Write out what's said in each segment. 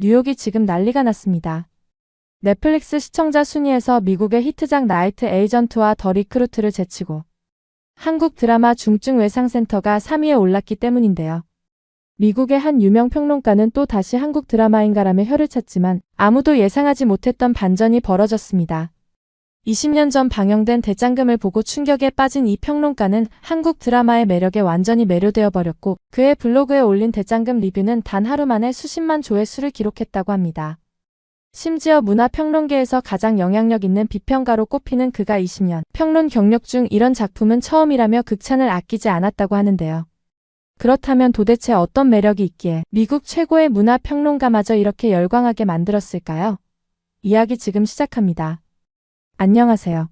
뉴욕이 지금 난리가 났습니다. 넷플릭스 시청자 순위에서 미국의 히트작 나이트 에이전트와 더 리크루트를 제치고 한국 드라마 중증외상센터가 3위에 올랐기 때문인데요. 미국의 한 유명 평론가는 또 다시 한국 드라마인가라며 혀를 찼지만 아무도 예상하지 못했던 반전이 벌어졌습니다. 20년 전 방영된 대장금을 보고 충격에 빠진 이 평론가는 한국 드라마의 매력에 완전히 매료되어 버렸고 그의 블로그에 올린 대장금 리뷰는 단 하루 만에 수십만 조회수를 기록했다고 합니다. 심지어 문화평론계에서 가장 영향력 있는 비평가로 꼽히는 그가 20년 평론 경력 중 이런 작품은 처음이라며 극찬을 아끼지 않았다고 하는데요. 그렇다면 도대체 어떤 매력이 있기에 미국 최고의 문화평론가마저 이렇게 열광하게 만들었을까요? 이야기 지금 시작합니다. 안녕하세요.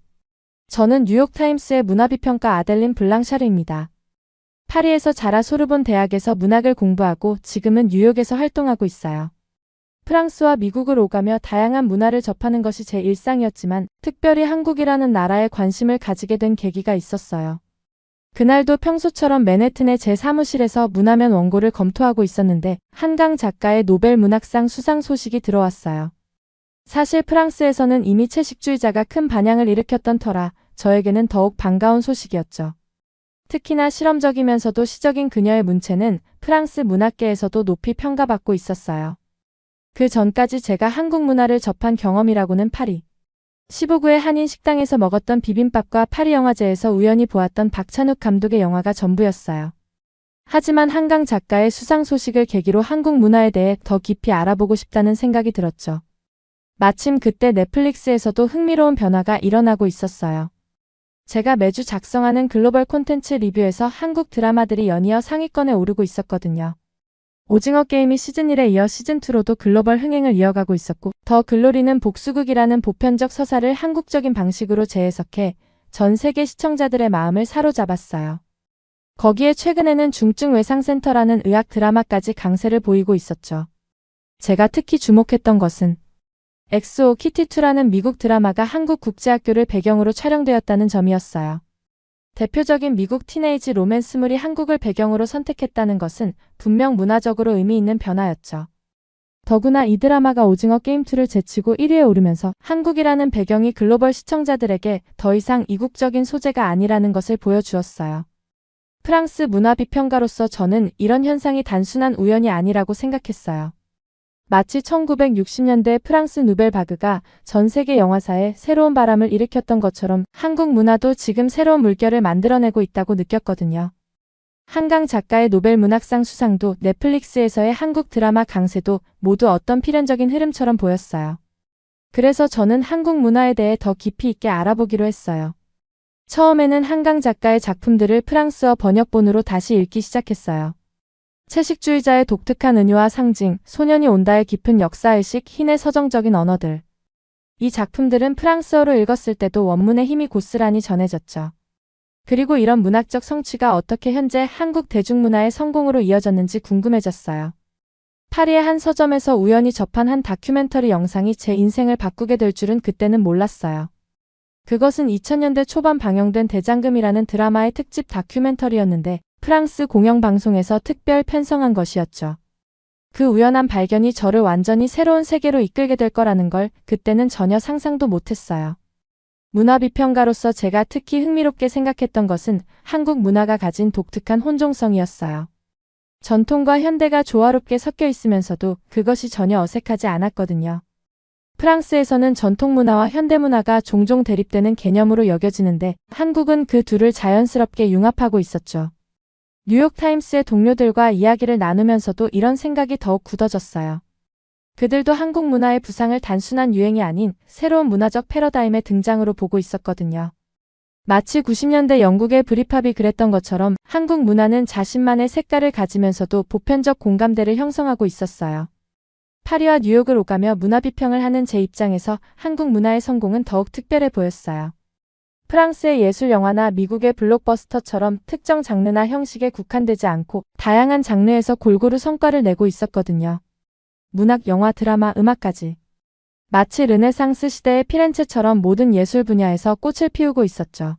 저는 뉴욕타임스의 문화비평가 아델린 블랑샤르입니다. 파리에서 자라 소르본 대학에서 문학을 공부하고 지금은 뉴욕에서 활동하고 있어요. 프랑스와 미국을 오가며 다양한 문화를 접하는 것이 제 일상이었지만 특별히 한국이라는 나라에 관심을 가지게 된 계기가 있었어요. 그날도 평소처럼 맨해튼의 제 사무실에서 문화면 원고를 검토하고 있었는데 한강 작가의 노벨 문학상 수상 소식이 들어왔어요. 사실 프랑스에서는 이미 채식주의자가 큰 반향을 일으켰던 터라 저에게는 더욱 반가운 소식이었죠. 특히나 실험적이면서도 시적인 그녀의 문체는 프랑스 문학계에서도 높이 평가받고 있었어요. 그 전까지 제가 한국 문화를 접한 경험이라고는 파리 15구의 한인 식당에서 먹었던 비빔밥과 파리 영화제에서 우연히 보았던 박찬욱 감독의 영화가 전부였어요. 하지만 한강 작가의 수상 소식을 계기로 한국 문화에 대해 더 깊이 알아보고 싶다는 생각이 들었죠. 마침 그때 넷플릭스에서도 흥미로운 변화가 일어나고 있었어요. 제가 매주 작성하는 글로벌 콘텐츠 리뷰에서 한국 드라마들이 연이어 상위권에 오르고 있었거든요. 오징어 게임이 시즌1에 이어 시즌2로도 글로벌 흥행을 이어가고 있었고 더 글로리는 복수극이라는 보편적 서사를 한국적인 방식으로 재해석해 전 세계 시청자들의 마음을 사로잡았어요. 거기에 최근에는 중증외상센터라는 의학 드라마까지 강세를 보이고 있었죠. 제가 특히 주목했던 것은 엑소 키티2라는 미국 드라마가 한국 국제학교를 배경으로 촬영되었다는 점이었어요. 대표적인 미국 티네이지 로맨스물이 한국을 배경으로 선택했다는 것은 분명 문화적으로 의미 있는 변화였죠. 더구나 이 드라마가 오징어 게임2를 제치고 1위에 오르면서 한국이라는 배경이 글로벌 시청자들에게 더 이상 이국적인 소재가 아니라는 것을 보여주었어요. 프랑스 문화비평가로서 저는 이런 현상이 단순한 우연이 아니라고 생각했어요. 마치 1960년대 프랑스 누벨 바그가 전 세계 영화사에 새로운 바람을 일으켰던 것처럼 한국 문화도 지금 새로운 물결을 만들어내고 있다고 느꼈거든요. 한강 작가의 노벨 문학상 수상도 넷플릭스에서의 한국 드라마 강세도 모두 어떤 필연적인 흐름처럼 보였어요. 그래서 저는 한국 문화에 대해 더 깊이 있게 알아보기로 했어요. 처음에는 한강 작가의 작품들을 프랑스어 번역본으로 다시 읽기 시작했어요. 채식주의자의 독특한 은유와 상징, 소년이 온다의 깊은 역사의식, 흰의 서정적인 언어들. 이 작품들은 프랑스어로 읽었을 때도 원문의 힘이 고스란히 전해졌죠. 그리고 이런 문학적 성취가 어떻게 현재 한국 대중문화의 성공으로 이어졌는지 궁금해졌어요. 파리의 한 서점에서 우연히 접한 한 다큐멘터리 영상이 제 인생을 바꾸게 될 줄은 그때는 몰랐어요. 그것은 2000년대 초반 방영된 대장금이라는 드라마의 특집 다큐멘터리였는데 프랑스 공영방송에서 특별 편성한 것이었죠. 그 우연한 발견이 저를 완전히 새로운 세계로 이끌게 될 거라는 걸 그때는 전혀 상상도 못했어요. 문화비평가로서 제가 특히 흥미롭게 생각했던 것은 한국 문화가 가진 독특한 혼종성이었어요. 전통과 현대가 조화롭게 섞여 있으면서도 그것이 전혀 어색하지 않았거든요. 프랑스에서는 전통문화와 현대문화가 종종 대립되는 개념으로 여겨지는데 한국은 그 둘을 자연스럽게 융합하고 있었죠. 뉴욕타임스의 동료들과 이야기를 나누면서도 이런 생각이 더욱 굳어졌어요. 그들도 한국 문화의 부상을 단순한 유행이 아닌 새로운 문화적 패러다임의 등장으로 보고 있었거든요. 마치 90년대 영국의 브리팝이 그랬던 것처럼 한국 문화는 자신만의 색깔을 가지면서도 보편적 공감대를 형성하고 있었어요. 파리와 뉴욕을 오가며 문화비평을 하는 제 입장에서 한국 문화의 성공은 더욱 특별해 보였어요. 프랑스의 예술 영화나 미국의 블록버스터처럼 특정 장르나 형식에 국한되지 않고 다양한 장르에서 골고루 성과를 내고 있었거든요. 문학, 영화, 드라마, 음악까지. 마치 르네상스 시대의 피렌체처럼 모든 예술 분야에서 꽃을 피우고 있었죠.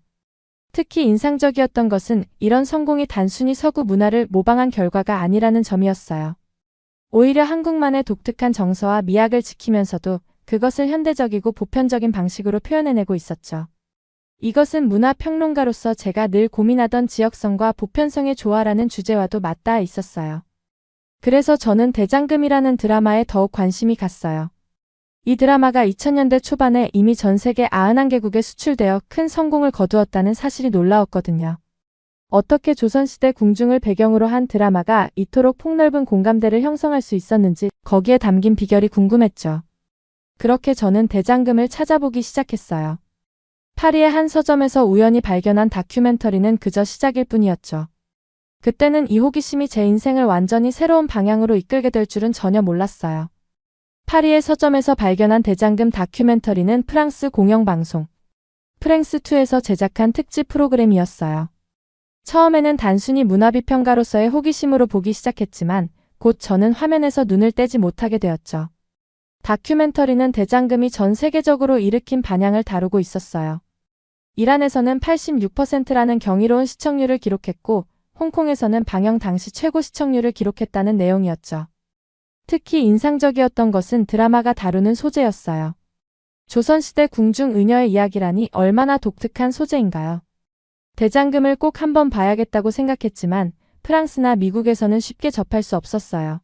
특히 인상적이었던 것은 이런 성공이 단순히 서구 문화를 모방한 결과가 아니라는 점이었어요. 오히려 한국만의 독특한 정서와 미학을 지키면서도 그것을 현대적이고 보편적인 방식으로 표현해내고 있었죠. 이것은 문화평론가로서 제가 늘 고민하던 지역성과 보편성의 조화라는 주제와도 맞닿아 있었어요. 그래서 저는 대장금이라는 드라마에 더욱 관심이 갔어요. 이 드라마가 2000년대 초반에 이미 전 세계 91개국에 수출되어 큰 성공을 거두었다는 사실이 놀라웠거든요. 어떻게 조선시대 궁중을 배경으로 한 드라마가 이토록 폭넓은 공감대를 형성할 수 있었는지 거기에 담긴 비결이 궁금했죠. 그렇게 저는 대장금을 찾아보기 시작했어요. 파리의 한 서점에서 우연히 발견한 다큐멘터리는 그저 시작일 뿐이었죠. 그때는 이 호기심이 제 인생을 완전히 새로운 방향으로 이끌게 될 줄은 전혀 몰랐어요. 파리의 서점에서 발견한 대장금 다큐멘터리는 프랑스 공영방송 프랑스2에서 제작한 특집 프로그램이었어요. 처음에는 단순히 문화비평가로서의 호기심으로 보기 시작했지만 곧 저는 화면에서 눈을 떼지 못하게 되었죠. 다큐멘터리는 대장금이 전 세계적으로 일으킨 반향을 다루고 있었어요. 이란에서는 86%라는 경이로운 시청률을 기록했고 홍콩에서는 방영 당시 최고 시청률을 기록했다는 내용이었죠. 특히 인상적이었던 것은 드라마가 다루는 소재였어요. 조선시대 궁중 의녀의 이야기라니 얼마나 독특한 소재인가요? 대장금을 꼭 한번 봐야겠다고 생각했지만 프랑스나 미국에서는 쉽게 접할 수 없었어요.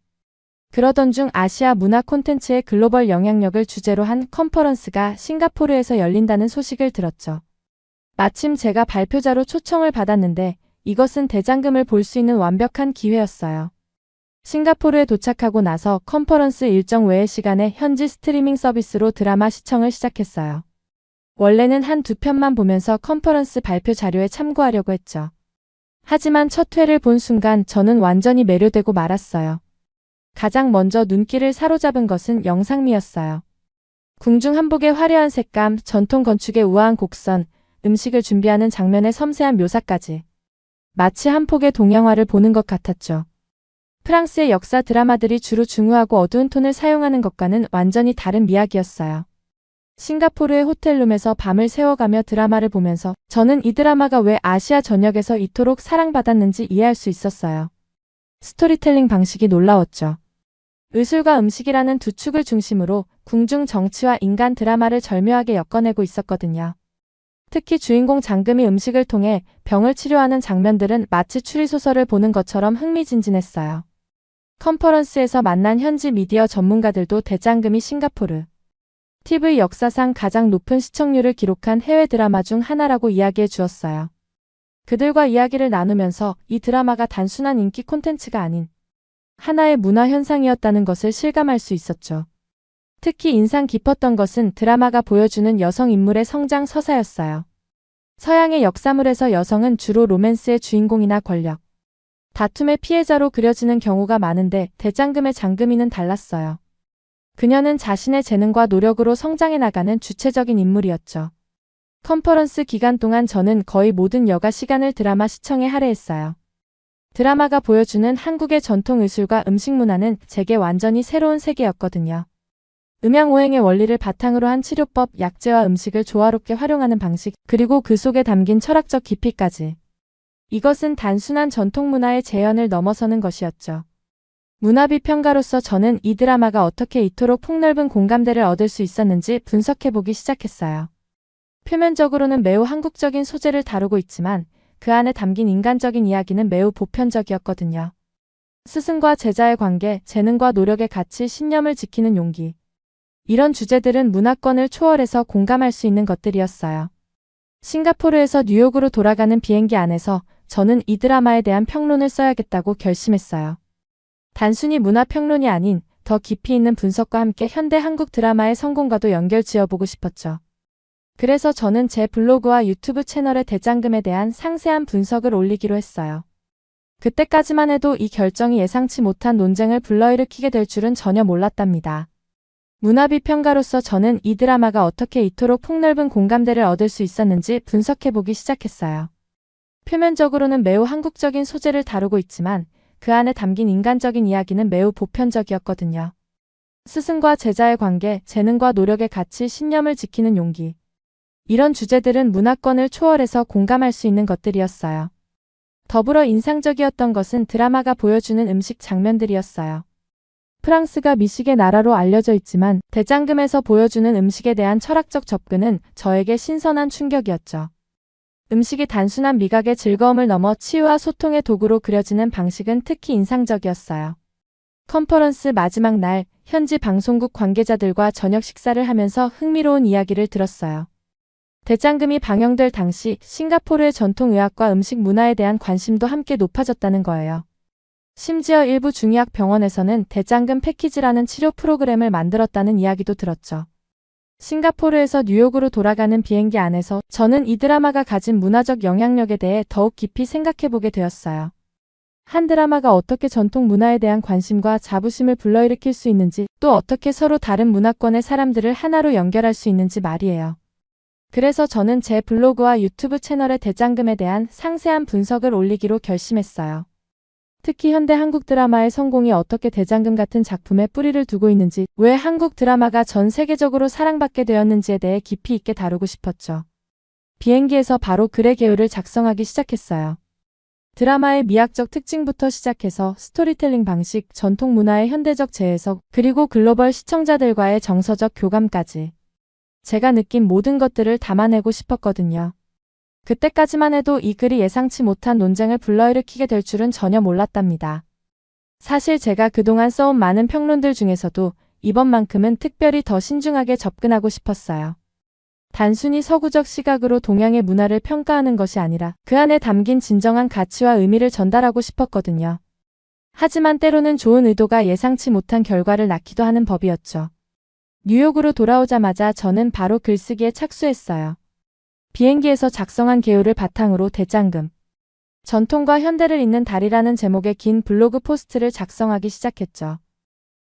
그러던 중 아시아 문화 콘텐츠의 글로벌 영향력을 주제로 한 컨퍼런스가 싱가포르에서 열린다는 소식을 들었죠. 마침 제가 발표자로 초청을 받았는데 이것은 대장금을 볼 수 있는 완벽한 기회였어요. 싱가포르에 도착하고 나서 컨퍼런스 일정 외의 시간에 현지 스트리밍 서비스로 드라마 시청을 시작했어요. 원래는 한두 편만 보면서 컨퍼런스 발표 자료에 참고하려고 했죠. 하지만 첫 회를 본 순간 저는 완전히 매료되고 말았어요. 가장 먼저 눈길을 사로잡은 것은 영상미였어요. 궁중 한복의 화려한 색감, 전통 건축의 우아한 곡선, 음식을 준비하는 장면의 섬세한 묘사까지. 마치 한 폭의 동양화를 보는 것 같았죠. 프랑스의 역사 드라마들이 주로 중후하고 어두운 톤을 사용하는 것과는 완전히 다른 미학이었어요. 싱가포르의 호텔룸에서 밤을 새워가며 드라마를 보면서 저는 이 드라마가 왜 아시아 전역에서 이토록 사랑받았는지 이해할 수 있었어요. 스토리텔링 방식이 놀라웠죠. 의술과 음식이라는 두 축을 중심으로 궁중 정치와 인간 드라마를 절묘하게 엮어내고 있었거든요. 특히 주인공 장금이 음식을 통해 병을 치료하는 장면들은 마치 추리소설을 보는 것처럼 흥미진진했어요. 컨퍼런스에서 만난 현지 미디어 전문가들도 대장금이 싱가포르 TV 역사상 가장 높은 시청률을 기록한 해외 드라마 중 하나라고 이야기해 주었어요. 그들과 이야기를 나누면서 이 드라마가 단순한 인기 콘텐츠가 아닌 하나의 문화 현상이었다는 것을 실감할 수 있었죠. 특히 인상 깊었던 것은 드라마가 보여주는 여성 인물의 성장 서사였어요. 서양의 역사물에서 여성은 주로 로맨스의 주인공이나 권력, 다툼의 피해자로 그려지는 경우가 많은데 대장금의 장금이는 달랐어요. 그녀는 자신의 재능과 노력으로 성장해 나가는 주체적인 인물이었죠. 컨퍼런스 기간 동안 저는 거의 모든 여가 시간을 드라마 시청에 할애했어요. 드라마가 보여주는 한국의 전통 의술과 음식 문화는 제게 완전히 새로운 세계였거든요. 음양오행의 원리를 바탕으로 한 치료법, 약재와 음식을 조화롭게 활용하는 방식, 그리고 그 속에 담긴 철학적 깊이까지. 이것은 단순한 전통 문화의 재현을 넘어서는 것이었죠. 문화비평가로서 저는 이 드라마가 어떻게 이토록 폭넓은 공감대를 얻을 수 있었는지 분석해보기 시작했어요. 표면적으로는 매우 한국적인 소재를 다루고 있지만 그 안에 담긴 인간적인 이야기는 매우 보편적이었거든요. 스승과 제자의 관계, 재능과 노력의 가치, 신념을 지키는 용기. 이런 주제들은 문화권을 초월해서 공감할 수 있는 것들이었어요. 싱가포르에서 뉴욕으로 돌아가는 비행기 안에서 저는 이 드라마에 대한 평론을 써야겠다고 결심했어요. 단순히 문화평론이 아닌 더 깊이 있는 분석과 함께 현대 한국 드라마의 성공과도 연결 지어보고 싶었죠. 그래서 저는 제 블로그와 유튜브 채널에 대장금에 대한 상세한 분석을 올리기로 했어요. 그때까지만 해도 이 결정이 예상치 못한 논쟁을 불러일으키게 될 줄은 전혀 몰랐답니다. 문화비평가로서 저는 이 드라마가 어떻게 이토록 폭넓은 공감대를 얻을 수 있었는지 분석해보기 시작했어요. 표면적으로는 매우 한국적인 소재를 다루고 있지만 그 안에 담긴 인간적인 이야기는 매우 보편적이었거든요. 스승과 제자의 관계, 재능과 노력의 가치, 신념을 지키는 용기. 이런 주제들은 문화권을 초월해서 공감할 수 있는 것들이었어요. 더불어 인상적이었던 것은 드라마가 보여주는 음식 장면들이었어요. 프랑스가 미식의 나라로 알려져 있지만 대장금에서 보여주는 음식에 대한 철학적 접근은 저에게 신선한 충격이었죠. 음식이 단순한 미각의 즐거움을 넘어 치유와 소통의 도구로 그려지는 방식은 특히 인상적이었어요. 컨퍼런스 마지막 날, 현지 방송국 관계자들과 저녁 식사를 하면서 흥미로운 이야기를 들었어요. 대장금이 방영될 당시 싱가포르의 전통의학과 음식 문화에 대한 관심도 함께 높아졌다는 거예요. 심지어 일부 중의학 병원에서는 대장금 패키지라는 치료 프로그램을 만들었다는 이야기도 들었죠. 싱가포르에서 뉴욕으로 돌아가는 비행기 안에서 저는 이 드라마가 가진 문화적 영향력에 대해 더욱 깊이 생각해보게 되었어요. 한 드라마가 어떻게 전통 문화에 대한 관심과 자부심을 불러일으킬 수 있는지, 또 어떻게 서로 다른 문화권의 사람들을 하나로 연결할 수 있는지 말이에요. 그래서 저는 제 블로그와 유튜브 채널에 대장금에 대한 상세한 분석을 올리기로 결심했어요. 특히 현대 한국 드라마의 성공이 어떻게 대장금 같은 작품에 뿌리를 두고 있는지, 왜 한국 드라마가 전 세계적으로 사랑받게 되었는지에 대해 깊이 있게 다루고 싶었죠. 비행기에서 바로 글의 개요를 작성하기 시작했어요. 드라마의 미학적 특징부터 시작해서 스토리텔링 방식, 전통 문화의 현대적 재해석, 그리고 글로벌 시청자들과의 정서적 교감까지. 제가 느낀 모든 것들을 담아내고 싶었거든요. 그때까지만 해도 이 글이 예상치 못한 논쟁을 불러일으키게 될 줄은 전혀 몰랐답니다. 사실 제가 그동안 써온 많은 평론들 중에서도 이번만큼은 특별히 더 신중하게 접근하고 싶었어요. 단순히 서구적 시각으로 동양의 문화를 평가하는 것이 아니라 그 안에 담긴 진정한 가치와 의미를 전달하고 싶었거든요. 하지만 때로는 좋은 의도가 예상치 못한 결과를 낳기도 하는 법이었죠. 뉴욕으로 돌아오자마자 저는 바로 글쓰기에 착수했어요. 비행기에서 작성한 개요를 바탕으로 대장금, 전통과 현대를 잇는 달이라는 제목의 긴 블로그 포스트를 작성하기 시작했죠.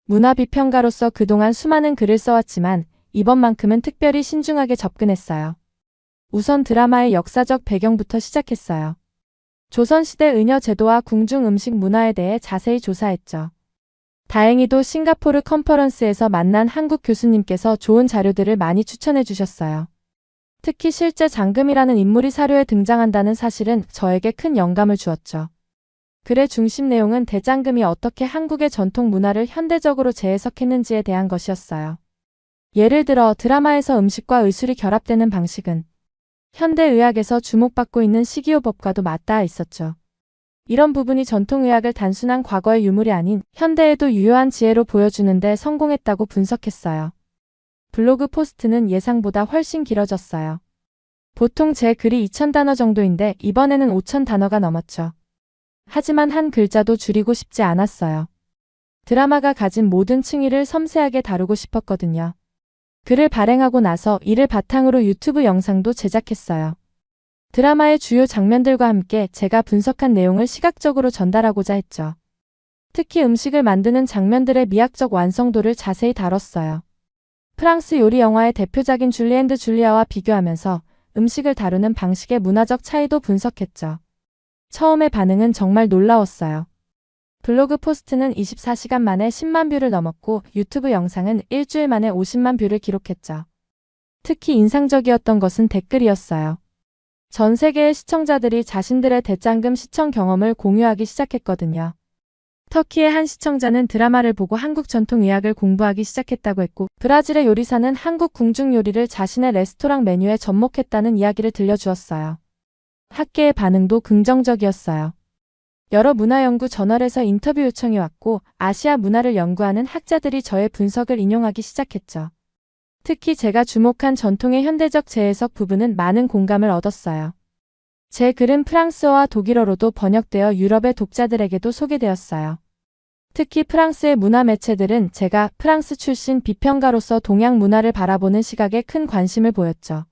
문화비평가로서 그동안 수많은 글을 써왔지만 이번만큼은 특별히 신중하게 접근했어요. 우선 드라마의 역사적 배경부터 시작했어요. 조선시대 의녀 제도와 궁중 음식 문화에 대해 자세히 조사했죠. 다행히도 싱가포르 컨퍼런스에서 만난 한국 교수님께서 좋은 자료들을 많이 추천해 주셨어요. 특히 실제 장금이라는 인물이 사료에 등장한다는 사실은 저에게 큰 영감을 주었죠. 글의 중심 내용은 대장금이 어떻게 한국의 전통 문화를 현대적으로 재해석했는지에 대한 것이었어요. 예를 들어 드라마에서 음식과 의술이 결합되는 방식은 현대의학에서 주목받고 있는 식이요법과도 맞닿아 있었죠. 이런 부분이 전통의학을 단순한 과거의 유물이 아닌 현대에도 유효한 지혜로 보여주는데 성공했다고 분석했어요. 블로그 포스트는 예상보다 훨씬 길어졌어요. 보통 제 글이 2000단어 정도인데 이번에는 5000단어가 넘었죠. 하지만 한 글자도 줄이고 싶지 않았어요. 드라마가 가진 모든 층위를 섬세하게 다루고 싶었거든요. 글을 발행하고 나서 이를 바탕으로 유튜브 영상도 제작했어요. 드라마의 주요 장면들과 함께 제가 분석한 내용을 시각적으로 전달하고자 했죠. 특히 음식을 만드는 장면들의 미학적 완성도를 자세히 다뤘어요. 프랑스 요리 영화의 대표작인 줄리 앤드 줄리아와 비교하면서 음식을 다루는 방식의 문화적 차이도 분석했죠. 처음의 반응은 정말 놀라웠어요. 블로그 포스트는 24시간 만에 10만 뷰를 넘었고 유튜브 영상은 일주일 만에 50만 뷰를 기록했죠. 특히 인상적이었던 것은 댓글이었어요. 전 세계의 시청자들이 자신들의 대장금 시청 경험을 공유하기 시작했거든요. 터키의 한 시청자는 드라마를 보고 한국 전통의학을 공부하기 시작했다고 했고, 브라질의 요리사는 한국 궁중 요리를 자신의 레스토랑 메뉴에 접목했다는 이야기를 들려주었어요. 학계의 반응도 긍정적이었어요. 여러 문화연구 저널에서 인터뷰 요청이 왔고, 아시아 문화를 연구하는 학자들이 저의 분석을 인용하기 시작했죠. 특히 제가 주목한 전통의 현대적 재해석 부분은 많은 공감을 얻었어요. 제 글은 프랑스어와 독일어로도 번역되어 유럽의 독자들에게도 소개되었어요. 특히 프랑스의 문화 매체들은 제가 프랑스 출신 비평가로서 동양 문화를 바라보는 시각에 큰 관심을 보였죠.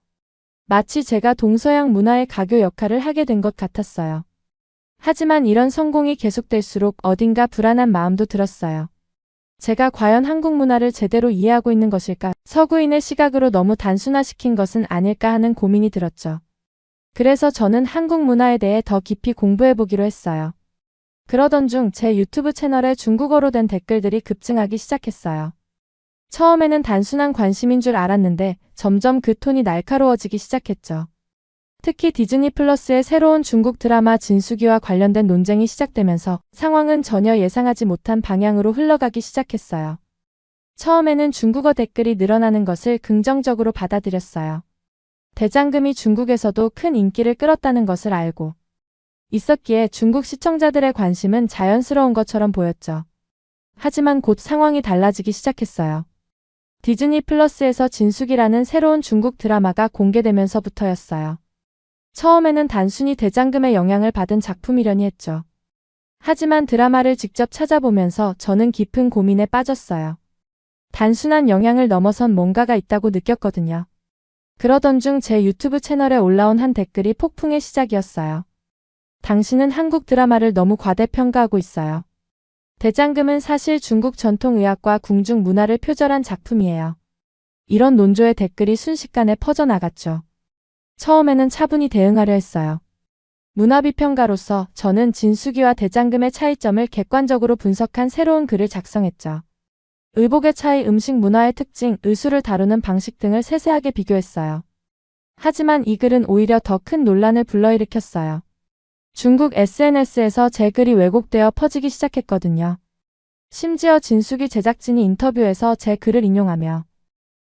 마치 제가 동서양 문화의 가교 역할을 하게 된 것 같았어요. 하지만 이런 성공이 계속될수록 어딘가 불안한 마음도 들었어요. 제가 과연 한국 문화를 제대로 이해하고 있는 것일까? 서구인의 시각으로 너무 단순화시킨 것은 아닐까 하는 고민이 들었죠. 그래서 저는 한국 문화에 대해 더 깊이 공부해보기로 했어요. 그러던 중 제 유튜브 채널에 중국어로 된 댓글들이 급증하기 시작했어요. 처음에는 단순한 관심인 줄 알았는데 점점 그 톤이 날카로워지기 시작했죠. 특히 디즈니 플러스의 새로운 중국 드라마 진수기와 관련된 논쟁이 시작되면서 상황은 전혀 예상하지 못한 방향으로 흘러가기 시작했어요. 처음에는 중국어 댓글이 늘어나는 것을 긍정적으로 받아들였어요. 대장금이 중국에서도 큰 인기를 끌었다는 것을 알고 있었기에 중국 시청자들의 관심은 자연스러운 것처럼 보였죠. 하지만 곧 상황이 달라지기 시작했어요. 디즈니 플러스에서 진숙이라는 새로운 중국 드라마가 공개되면서부터였어요. 처음에는 단순히 대장금의 영향을 받은 작품이려니 했죠. 하지만 드라마를 직접 찾아보면서 저는 깊은 고민에 빠졌어요. 단순한 영향을 넘어선 뭔가가 있다고 느꼈거든요. 그러던 중 제 유튜브 채널에 올라온 한 댓글이 폭풍의 시작이었어요. 당신은 한국 드라마를 너무 과대평가하고 있어요. 대장금은 사실 중국 전통의학과 궁중 문화를 표절한 작품이에요. 이런 논조의 댓글이 순식간에 퍼져나갔죠. 처음에는 차분히 대응하려 했어요. 문화비평가로서 저는 진수기와 대장금의 차이점을 객관적으로 분석한 새로운 글을 작성했죠. 의복의 차이, 음식 문화의 특징, 의술을 다루는 방식 등을 세세하게 비교했어요. 하지만 이 글은 오히려 더 큰 논란을 불러일으켰어요. 중국 SNS에서 제 글이 왜곡되어 퍼지기 시작했거든요. 심지어 진숙이 제작진이 인터뷰에서 제 글을 인용하며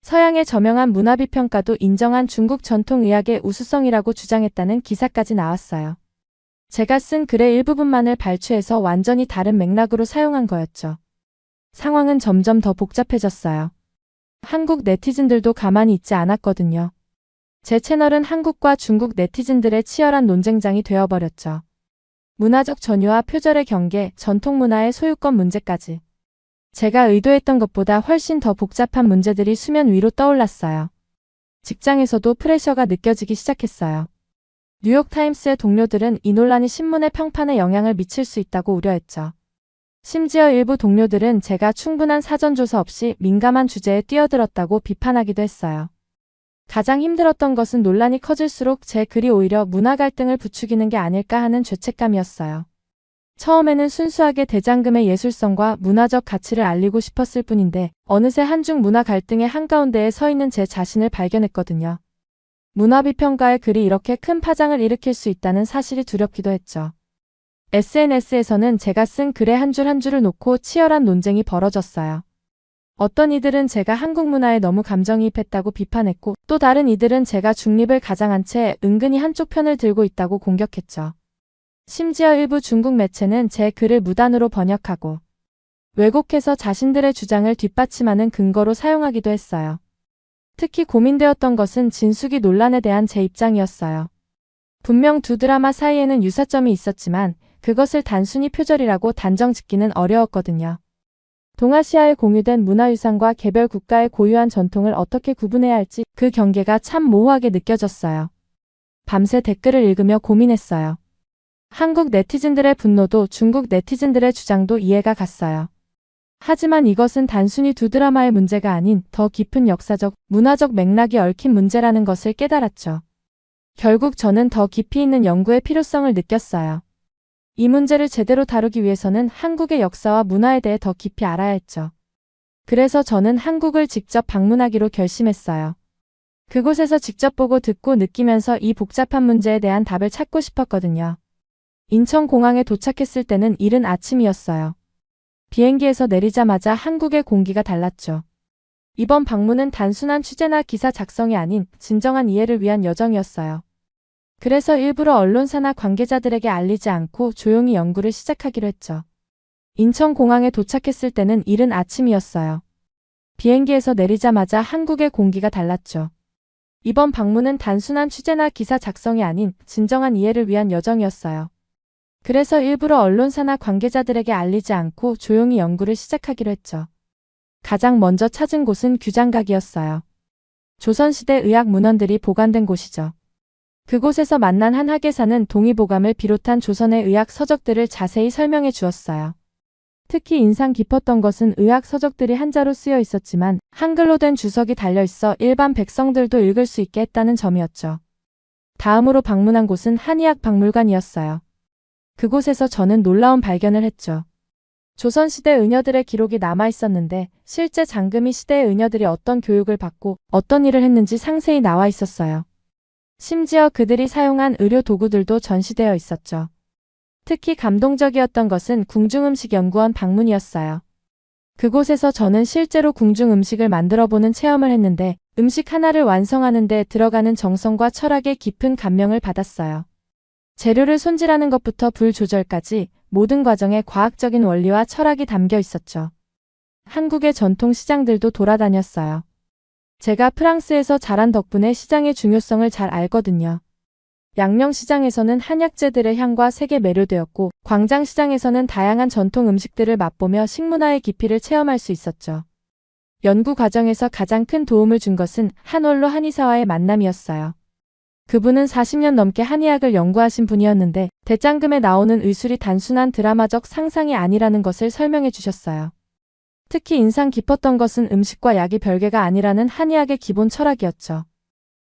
서양의 저명한 문화비평가도 인정한 중국 전통의학의 우수성이라고 주장했다는 기사까지 나왔어요. 제가 쓴 글의 일부분만을 발췌해서 완전히 다른 맥락으로 사용한 거였죠. 상황은 점점 더 복잡해졌어요. 한국 네티즌들도 가만히 있지 않았거든요. 제 채널은 한국과 중국 네티즌들의 치열한 논쟁장이 되어버렸죠. 문화적 전유와 표절의 경계, 전통문화의 소유권 문제까지. 제가 의도했던 것보다 훨씬 더 복잡한 문제들이 수면 위로 떠올랐어요. 직장에서도 프레셔가 느껴지기 시작했어요. 뉴욕타임스의 동료들은 이 논란이 신문의 평판에 영향을 미칠 수 있다고 우려했죠. 심지어 일부 동료들은 제가 충분한 사전조사 없이 민감한 주제에 뛰어들었다고 비판하기도 했어요. 가장 힘들었던 것은 논란이 커질수록 제 글이 오히려 문화 갈등을 부추기는 게 아닐까 하는 죄책감이었어요. 처음에는 순수하게 대장금의 예술성과 문화적 가치를 알리고 싶었을 뿐인데 어느새 한중 문화 갈등의 한가운데에 서 있는 제 자신을 발견했거든요. 문화비평가의 글이 이렇게 큰 파장을 일으킬 수 있다는 사실이 두렵기도 했죠. SNS에서는 제가 쓴 글의 한 줄 한 줄을 놓고 치열한 논쟁이 벌어졌어요. 어떤 이들은 제가 한국 문화에 너무 감정이입했다고 비판했고 또 다른 이들은 제가 중립을 가장한 채 은근히 한쪽 편을 들고 있다고 공격했죠. 심지어 일부 중국 매체는 제 글을 무단으로 번역하고 왜곡해서 자신들의 주장을 뒷받침하는 근거로 사용하기도 했어요. 특히 고민되었던 것은 진숙이 논란에 대한 제 입장이었어요. 분명 두 드라마 사이에는 유사점이 있었지만 그것을 단순히 표절이라고 단정 짓기는 어려웠거든요. 동아시아에 공유된 문화유산과 개별 국가의 고유한 전통을 어떻게 구분해야 할지 그 경계가 참 모호하게 느껴졌어요. 밤새 댓글을 읽으며 고민했어요. 한국 네티즌들의 분노도 중국 네티즌들의 주장도 이해가 갔어요. 하지만 이것은 단순히 두 드라마의 문제가 아닌 더 깊은 역사적, 문화적 맥락이 얽힌 문제라는 것을 깨달았죠. 결국 저는 더 깊이 있는 연구의 필요성을 느꼈어요. 이 문제를 제대로 다루기 위해서는 한국의 역사와 문화에 대해 더 깊이 알아야 했죠. 그래서 저는 한국을 직접 방문하기로 결심했어요. 그곳에서 직접 보고 듣고 느끼면서 이 복잡한 문제에 대한 답을 찾고 싶었거든요. 인천공항에 도착했을 때는 이른 아침이었어요. 비행기에서 내리자마자 한국의 공기가 달랐죠. 이번 방문은 단순한 취재나 기사 작성이 아닌 진정한 이해를 위한 여정이었어요. 그래서 일부러 언론사나 관계자들에게 알리지 않고 조용히 연구를 시작하기로 했죠. 인천공항에 도착했을 때는 이른 아침이었어요. 비행기에서 내리자마자 한국의 공기가 달랐죠. 이번 방문은 단순한 취재나 기사 작성이 아닌 진정한 이해를 위한 여정이었어요. 그래서 일부러 언론사나 관계자들에게 알리지 않고 조용히 연구를 시작하기로 했죠. 가장 먼저 찾은 곳은 규장각이었어요. 조선시대 의학 문헌들이 보관된 곳이죠. 그곳에서 만난 한 학예사는 동의보감을 비롯한 조선의 의학 서적들을 자세히 설명해 주었어요. 특히 인상 깊었던 것은 의학 서적들이 한자로 쓰여 있었지만 한글로 된 주석이 달려 있어 일반 백성들도 읽을 수 있게 했다는 점이었죠. 다음으로 방문한 곳은 한의학 박물관이었어요. 그곳에서 저는 놀라운 발견을 했죠. 조선시대 의녀들의 기록이 남아 있었는데 실제 장금이 시대의 의녀들이 어떤 교육을 받고 어떤 일을 했는지 상세히 나와 있었어요. 심지어 그들이 사용한 의료 도구들도 전시되어 있었죠. 특히 감동적이었던 것은 궁중음식연구원 방문이었어요. 그곳에서 저는 실제로 궁중 음식을 만들어보는 체험을 했는데 음식 하나를 완성하는 데 들어가는 정성과 철학에 깊은 감명을 받았어요. 재료를 손질하는 것부터 불 조절까지 모든 과정에 과학적인 원리와 철학이 담겨 있었죠. 한국의 전통 시장들도 돌아다녔어요. 제가 프랑스에서 자란 덕분에 시장의 중요성을 잘 알거든요. 양령시장에서는 한약재들의 향과 색에 매료되었고 광장시장에서는 다양한 전통 음식들을 맛보며 식문화의 깊이를 체험할 수 있었죠. 연구 과정에서 가장 큰 도움을 준 것은 한원로 한의사와의 만남이었어요. 그분은 40년 넘게 한의학을 연구하신 분이었는데 대장금에 나오는 의술이 단순한 드라마적 상상이 아니라는 것을 설명해 주셨어요. 특히 인상 깊었던 것은 음식과 약이 별개가 아니라는 한의학의 기본 철학이었죠.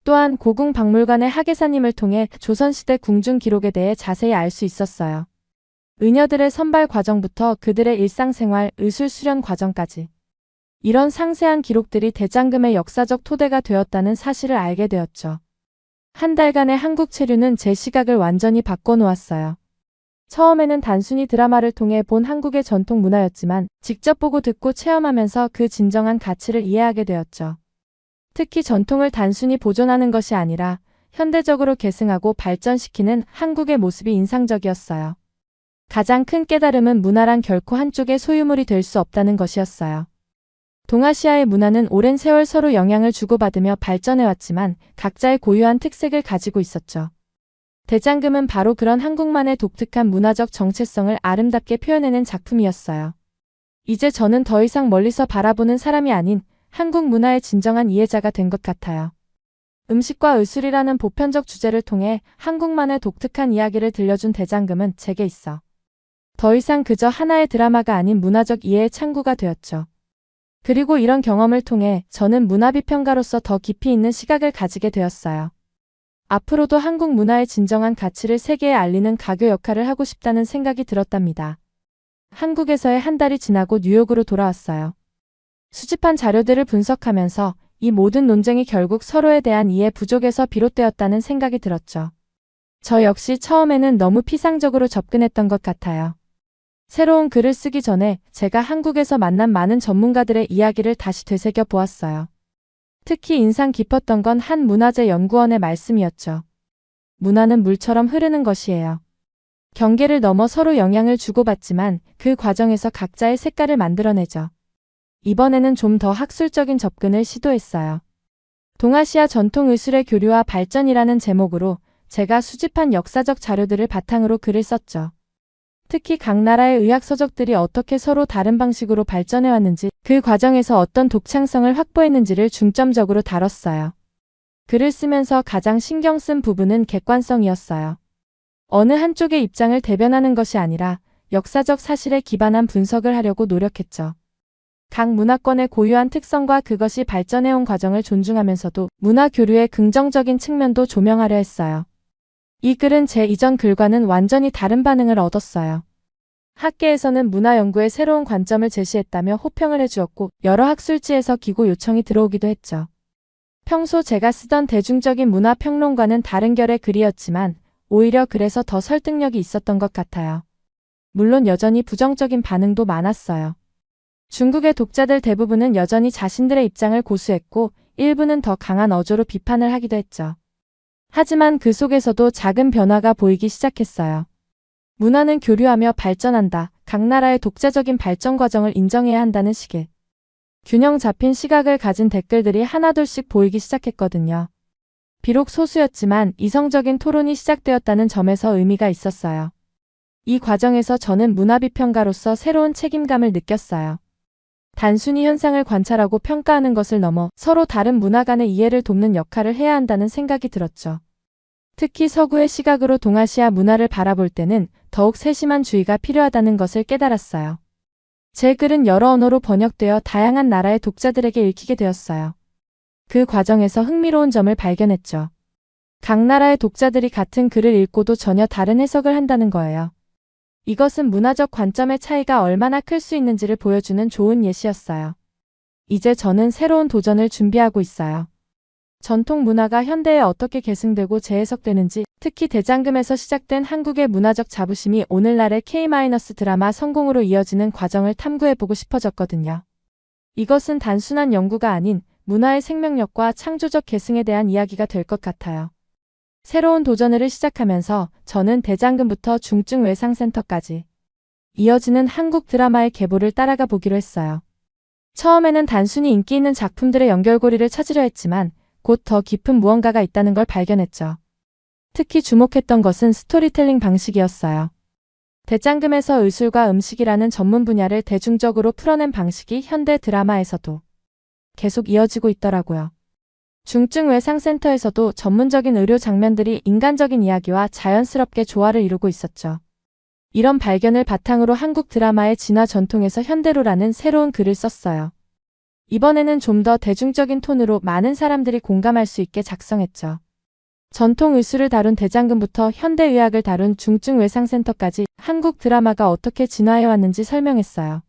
또한 고궁박물관의 학예사님을 통해 조선시대 궁중 기록에 대해 자세히 알 수 있었어요. 의녀들의 선발 과정부터 그들의 일상생활, 의술 수련 과정까지. 이런 상세한 기록들이 대장금의 역사적 토대가 되었다는 사실을 알게 되었죠. 한 달간의 한국 체류는 제 시각을 완전히 바꿔놓았어요. 처음에는 단순히 드라마를 통해 본 한국의 전통 문화였지만 직접 보고 듣고 체험하면서 그 진정한 가치를 이해하게 되었죠. 특히 전통을 단순히 보존하는 것이 아니라 현대적으로 계승하고 발전시키는 한국의 모습이 인상적이었어요. 가장 큰 깨달음은 문화란 결코 한쪽의 소유물이 될 수 없다는 것이었어요. 동아시아의 문화는 오랜 세월 서로 영향을 주고받으며 발전해왔지만 각자의 고유한 특색을 가지고 있었죠. 대장금은 바로 그런 한국만의 독특한 문화적 정체성을 아름답게 표현해낸 작품이었어요. 이제 저는 더 이상 멀리서 바라보는 사람이 아닌 한국 문화의 진정한 이해자가 된 것 같아요. 음식과 의술이라는 보편적 주제를 통해 한국만의 독특한 이야기를 들려준 대장금은 제게 있어 더 이상 그저 하나의 드라마가 아닌 문화적 이해의 창구가 되었죠. 그리고 이런 경험을 통해 저는 문화비평가로서 더 깊이 있는 시각을 가지게 되었어요. 앞으로도 한국 문화의 진정한 가치를 세계에 알리는 가교 역할을 하고 싶다는 생각이 들었답니다. 한국에서의 한 달이 지나고 뉴욕으로 돌아왔어요. 수집한 자료들을 분석하면서 이 모든 논쟁이 결국 서로에 대한 이해 부족에서 비롯되었다는 생각이 들었죠. 저 역시 처음에는 너무 피상적으로 접근했던 것 같아요. 새로운 글을 쓰기 전에 제가 한국에서 만난 많은 전문가들의 이야기를 다시 되새겨 보았어요. 특히 인상 깊었던 건 한 문화재 연구원의 말씀이었죠. 문화는 물처럼 흐르는 것이에요. 경계를 넘어 서로 영향을 주고받지만 그 과정에서 각자의 색깔을 만들어내죠. 이번에는 좀 더 학술적인 접근을 시도했어요. 동아시아 전통 의술의 교류와 발전이라는 제목으로 제가 수집한 역사적 자료들을 바탕으로 글을 썼죠. 특히 각 나라의 의학 서적들이 어떻게 서로 다른 방식으로 발전해왔는지, 그 과정에서 어떤 독창성을 확보했는지를 중점적으로 다뤘어요. 글을 쓰면서 가장 신경 쓴 부분은 객관성이었어요. 어느 한쪽의 입장을 대변하는 것이 아니라 역사적 사실에 기반한 분석을 하려고 노력했죠. 각 문화권의 고유한 특성과 그것이 발전해온 과정을 존중하면서도 문화 교류의 긍정적인 측면도 조명하려 했어요. 이 글은 제 이전 글과는 완전히 다른 반응을 얻었어요. 학계에서는 문화 연구에 새로운 관점을 제시했다며 호평을 해주었고 여러 학술지에서 기고 요청이 들어오기도 했죠. 평소 제가 쓰던 대중적인 문화 평론과는 다른 결의 글이었지만 오히려 그래서 더 설득력이 있었던 것 같아요. 물론 여전히 부정적인 반응도 많았어요. 중국의 독자들 대부분은 여전히 자신들의 입장을 고수했고 일부는 더 강한 어조로 비판을 하기도 했죠. 하지만 그 속에서도 작은 변화가 보이기 시작했어요. 문화는 교류하며 발전한다. 각 나라의 독자적인 발전 과정을 인정해야 한다는 식의 균형 잡힌 시각을 가진 댓글들이 하나둘씩 보이기 시작했거든요. 비록 소수였지만 이성적인 토론이 시작되었다는 점에서 의미가 있었어요. 이 과정에서 저는 문화비평가로서 새로운 책임감을 느꼈어요. 단순히 현상을 관찰하고 평가하는 것을 넘어 서로 다른 문화 간의 이해를 돕는 역할을 해야 한다는 생각이 들었죠. 특히 서구의 시각으로 동아시아 문화를 바라볼 때는 더욱 세심한 주의가 필요하다는 것을 깨달았어요. 제 글은 여러 언어로 번역되어 다양한 나라의 독자들에게 읽히게 되었어요. 그 과정에서 흥미로운 점을 발견했죠. 각 나라의 독자들이 같은 글을 읽고도 전혀 다른 해석을 한다는 거예요. 이것은 문화적 관점의 차이가 얼마나 클 수 있는지를 보여주는 좋은 예시였어요. 이제 저는 새로운 도전을 준비하고 있어요. 전통 문화가 현대에 어떻게 계승되고 재해석되는지, 특히 대장금에서 시작된 한국의 문화적 자부심이 오늘날의 K-드라마 성공으로 이어지는 과정을 탐구해보고 싶어졌거든요. 이것은 단순한 연구가 아닌 문화의 생명력과 창조적 계승에 대한 이야기가 될 것 같아요. 새로운 도전을 시작하면서 저는 대장금부터 중증외상센터까지 이어지는 한국 드라마의 계보를 따라가 보기로 했어요. 처음에는 단순히 인기 있는 작품들의 연결고리를 찾으려 했지만 곧 더 깊은 무언가가 있다는 걸 발견했죠. 특히 주목했던 것은 스토리텔링 방식이었어요. 대장금에서 의술과 음식이라는 전문 분야를 대중적으로 풀어낸 방식이 현대 드라마에서도 계속 이어지고 있더라고요. 중증외상센터에서도 전문적인 의료 장면들이 인간적인 이야기와 자연스럽게 조화를 이루고 있었죠. 이런 발견을 바탕으로 한국 드라마의 진화 전통에서 현대로라는 새로운 글을 썼어요. 이번에는 좀 더 대중적인 톤으로 많은 사람들이 공감할 수 있게 작성했죠. 전통 의술을 다룬 대장금부터 현대의학을 다룬 중증외상센터까지 한국 드라마가 어떻게 진화해왔는지 설명했어요.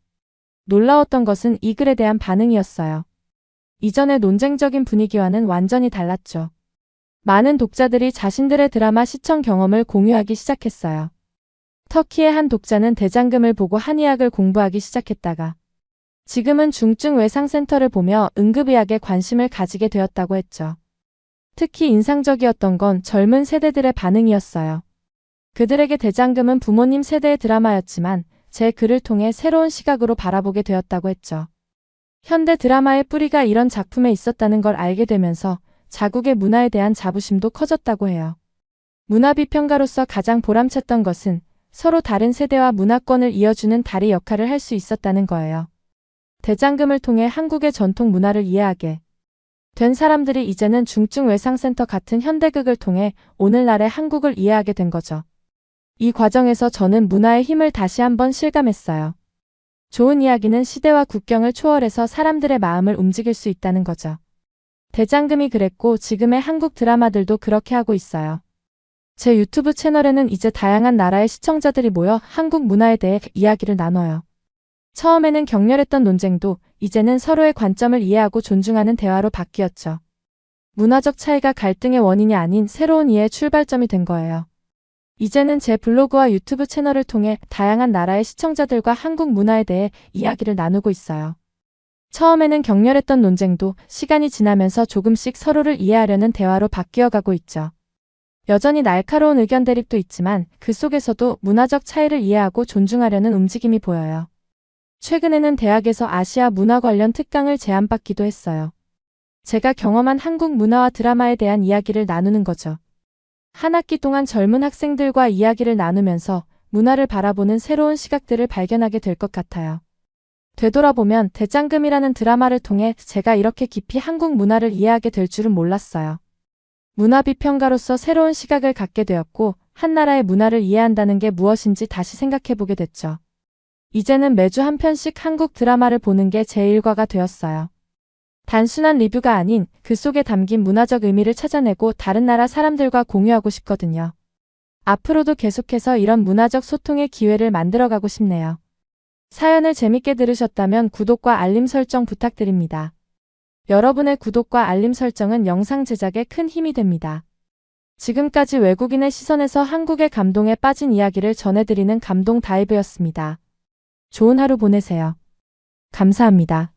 놀라웠던 것은 이 글에 대한 반응이었어요. 이전의 논쟁적인 분위기와는 완전히 달랐죠. 많은 독자들이 자신들의 드라마 시청 경험을 공유하기 시작했어요. 터키의 한 독자는 대장금을 보고 한의학을 공부하기 시작했다가 지금은 중증외상센터를 보며 응급의학에 관심을 가지게 되었다고 했죠. 특히 인상적이었던 건 젊은 세대들의 반응이었어요. 그들에게 대장금은 부모님 세대의 드라마였지만 제 글을 통해 새로운 시각으로 바라보게 되었다고 했죠. 현대 드라마의 뿌리가 이런 작품에 있었다는 걸 알게 되면서 자국의 문화에 대한 자부심도 커졌다고 해요. 문화비평가로서 가장 보람찼던 것은 서로 다른 세대와 문화권을 이어주는 다리 역할을 할 수 있었다는 거예요. 대장금을 통해 한국의 전통 문화를 이해하게 된 사람들이 이제는 중증외상센터 같은 현대극을 통해 오늘날의 한국을 이해하게 된 거죠. 이 과정에서 저는 문화의 힘을 다시 한번 실감했어요. 좋은 이야기는 시대와 국경을 초월해서 사람들의 마음을 움직일 수 있다는 거죠. 대장금이 그랬고 지금의 한국 드라마들도 그렇게 하고 있어요. 제 유튜브 채널에는 이제 다양한 나라의 시청자들이 모여 한국 문화에 대해 이야기를 나눠요. 처음에는 격렬했던 논쟁도 이제는 서로의 관점을 이해하고 존중하는 대화로 바뀌었죠. 문화적 차이가 갈등의 원인이 아닌 새로운 이해의 출발점이 된 거예요. 이제는 제 블로그와 유튜브 채널을 통해 다양한 나라의 시청자들과 한국 문화에 대해 이야기를 나누고 있어요. 처음에는 격렬했던 논쟁도 시간이 지나면서 조금씩 서로를 이해하려는 대화로 바뀌어가고 있죠. 여전히 날카로운 의견 대립도 있지만 그 속에서도 문화적 차이를 이해하고 존중하려는 움직임이 보여요. 최근에는 대학에서 아시아 문화 관련 특강을 제안받기도 했어요. 제가 경험한 한국 문화와 드라마에 대한 이야기를 나누는 거죠. 한 학기 동안 젊은 학생들과 이야기를 나누면서 문화를 바라보는 새로운 시각들을 발견하게 될 것 같아요. 되돌아보면 대장금이라는 드라마를 통해 제가 이렇게 깊이 한국 문화를 이해하게 될 줄은 몰랐어요. 문화비평가로서 새로운 시각을 갖게 되었고 한 나라의 문화를 이해한다는 게 무엇인지 다시 생각해보게 됐죠. 이제는 매주 한 편씩 한국 드라마를 보는 게 제 일과가 되었어요. 단순한 리뷰가 아닌 그 속에 담긴 문화적 의미를 찾아내고 다른 나라 사람들과 공유하고 싶거든요. 앞으로도 계속해서 이런 문화적 소통의 기회를 만들어가고 싶네요. 사연을 재밌게 들으셨다면 구독과 알림 설정 부탁드립니다. 여러분의 구독과 알림 설정은 영상 제작에 큰 힘이 됩니다. 지금까지 외국인의 시선에서 한국의 감동에 빠진 이야기를 전해드리는 감동 다이브였습니다. 좋은 하루 보내세요. 감사합니다.